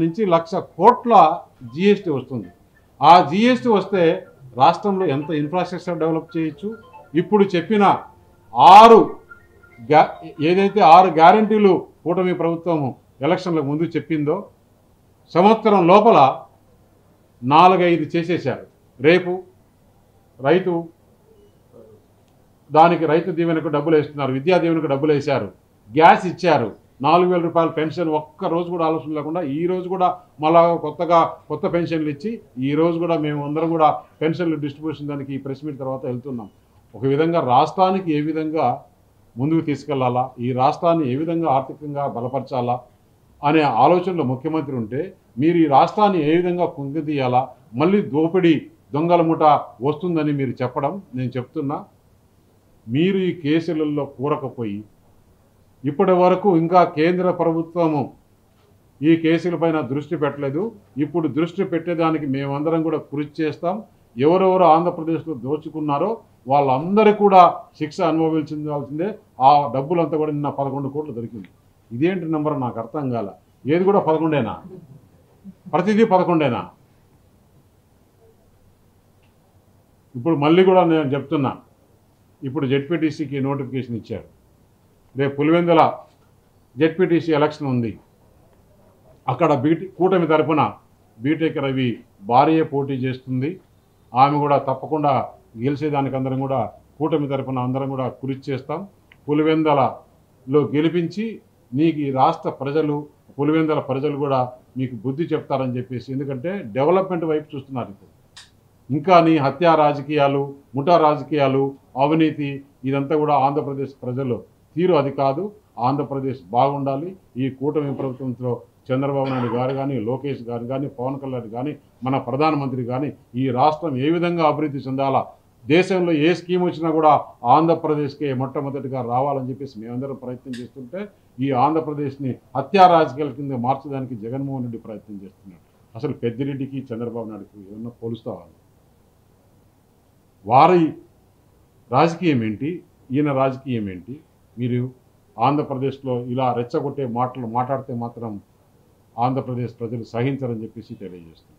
నుంచి 1,00,000 కోట్ల జిఎస్టీ వస్తుంది. ఆ జిఎస్టీ వస్తే రాష్ట్రంలో ఎంత ఇన్ఫ్రాస్ట్రక్చర్ డెవలప్ చేయొచ్చు. ఇప్పుడు చెప్పిన 6 ఏదైతే 6 గ్యారంటీలు కూటమి ప్రభుత్వం ఎలక్షన్లకు ముందు చెప్పిందో సంవత్సరం లోపల 4-5 చేసేశారు. రేపు దానికి రైతు దీవెనకు డబ్బులు వేస్తున్నారు, విద్యా దీవెనకు డబ్బులు వేశారు, గ్యాస్ ఇచ్చారు, 4,000 రూపాయల పెన్షన్ ఒక్క రోజు కూడా ఆలోచన లేకుండా ఈ రోజు కూడా మళ్ళా కొత్త పెన్షన్లు ఇచ్చి ఈ రోజు కూడా మేము అందరం కూడా పెన్షన్లు డిస్ట్రిబ్యూషన్ దానికి ఈ ప్రెస్ మీట్ తర్వాత వెళ్తున్నాం. ఒక విధంగా రాష్ట్రానికి ఏ విధంగా ముందుకు తీసుకెళ్లాలా, ఈ రాష్ట్రాన్ని ఏ విధంగా ఆర్థికంగా బలపరచాలా అనే ఆలోచనలో ముఖ్యమంత్రి ఉంటే మీరు ఈ రాష్ట్రాన్ని ఏ విధంగా కుంగదీయాలా, మళ్ళీ దోపిడీ దొంగల ముఠ వస్తుందని మీరు చెప్పడం నేను చెప్తున్నా. మీరు ఈ కేసులలో కూరకపోయి ఇప్పటి వరకు ఇంకా కేంద్ర ప్రభుత్వము ఈ కేసులపైన దృష్టి పెట్టలేదు. ఇప్పుడు దృష్టి పెట్టేదానికి మేమందరం కూడా కృషి చేస్తాం. ఎవరెవరు ఆంధ్రప్రదేశ్లో దోచుకున్నారో వాళ్ళందరూ కూడా శిక్ష అనుభవించాల్సిందే. ఆ డబ్బులంతా కూడా నిన్న 11 కోట్లు దొరికింది. ఇదేంటి నెంబర్ నాకు అర్థం కాల. ఏది కూడా 11ఏనా? ప్రతిదీ 11ఏనా? ఇప్పుడు మళ్ళీ కూడా నేను చెప్తున్నా, ఇప్పుడు జెడ్పీటీసీకి నోటిఫికేషన్ ఇచ్చారు. రేపు పులివెందుల జెడ్పీటీసీ ఎలక్షన్ ఉంది. అక్కడ కూటమి తరఫున బీటెక్ రవి భార్య పోటీ చేస్తుంది. ఆమె కూడా తప్పకుండా గెలిచేదానికి అందరం కూడా కూటమి తరఫున అందరం కూడా కృషి చేస్తాం. పులివెందులలో గెలిపించి నీకు ఈ రాష్ట్ర ప్రజలు పులివెందుల ప్రజలు కూడా మీకు బుద్ధి చెప్తారని చెప్పేసి, ఎందుకంటే డెవలప్మెంట్ వైపు చూస్తున్నారు. ఇప్పుడు ఇంకా నీ హత్యా రాజకీయాలు, ముఠా రాజకీయాలు, అవినీతి ఇదంతా కూడా ఆంధ్రప్రదేశ్ ప్రజలు తీరు అది కాదు. ఆంధ్రప్రదేశ్ బాగుండాలి. ఈ కూటమి ప్రభుత్వంలో చంద్రబాబు నాయుడు గారు కానీ, లోకేష్ గారు కానీ, పవన్ కళ్యాణ్ కానీ, మన ప్రధానమంత్రి కానీ ఈ రాష్ట్రం ఏ విధంగా అభివృద్ధి చెందాలా, దేశంలో ఏ స్కీమ్ వచ్చినా కూడా ఆంధ్రప్రదేశ్కే మొట్టమొదటిగా రావాలని చెప్పేసి మేమందరం ప్రయత్నం చేస్తుంటే ఈ ఆంధ్రప్రదేశ్ని హత్యా రాజకీయాల కింద మార్చడానికి జగన్మోహన్ రెడ్డి ప్రయత్నం చేస్తున్నాడు. అసలు పెద్దిరెడ్డికి చంద్రబాబు నాయుడుకి ఏమన్నా పోలుస్తావాలి? వారి రాజకీయం ఏంటి, ఈయన రాజకీయం ఏంటి? మీరు ఆంధ్రప్రదేశ్లో ఇలా రెచ్చగొట్టే మాటలు మాట్లాడితే మాత్రం ఆంధ్రప్రదేశ్ ప్రజలు సహించరని చెప్పేసి తెలియజేస్తున్నారు.